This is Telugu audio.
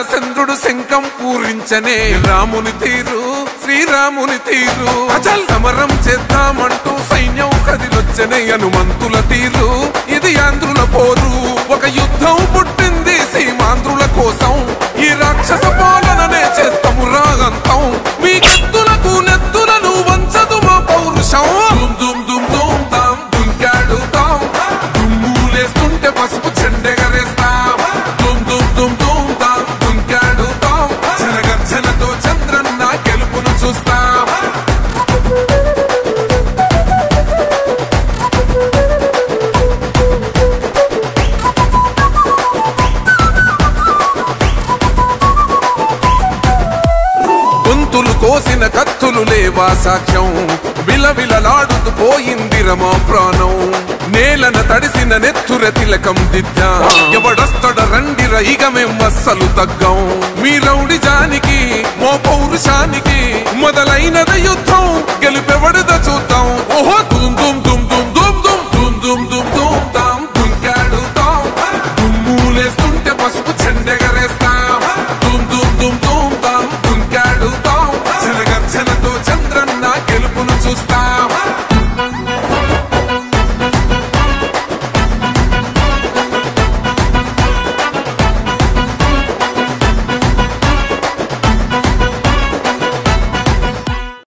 చంద్రుడు శంఖం పూరించనే రాముని తీరు శ్రీరాముని తీరు అచల్ సమరం చేద్దామంటూ సైన్యం కదిలొచ్చనే హనుమంతుల తీరు ఇది ఆంధ్రుల పోరు ఒక యుద్ధం పుట్టింది సీమాంధ్రుల కోసం ఈ రాక్షస పాలననే చేస్తాము రాగంతం మీ కత్తులకు నెత్తులను వంచదు మా పౌరుషం దుమ్ దుమ్ దుమ్ తాం దుంకాడుతాం దుమ్ములేస్తుంటే పసుపు చెండెగరేస్తాం దుమ్ దుమ్ దుమ్ దుమ్ తాం దుంకాడుతాం జనగర్జనతో చంద్రన్న గెలుపును చూస్తాం గొంతులు కోసిన కత్తులు లేవా సాక్ష్యం విలవిలలాడుతూ పోయింది రమా ప్రాణం నేలన తడిసిన నెత్తుర తిలకం దిద్దా ఎవడొస్తడ రండిర ఇక మేం అస్సలు తగ్గం మీ రౌడిజానికి మో పౌరుషానికి మొదలైనద యుద్ధం గెలుపెవడద చూద్దాం ఓహో దుమ్ దుమ్ దుమ్ దుమ్ దుమ్ దుమ్ దుమ్ దుమ్ దుమ్ దుమ్ తాం దుంకాడుతాం దుమ్ములేస్తుంటే పసుపు చెండెగరేస్తాం దుమ్ దుమ్ దుమ్ దుమ్ తాం దుంకాడుతాం జనగర్జనతో చంద్రన్న గెలుపును చూస్తాం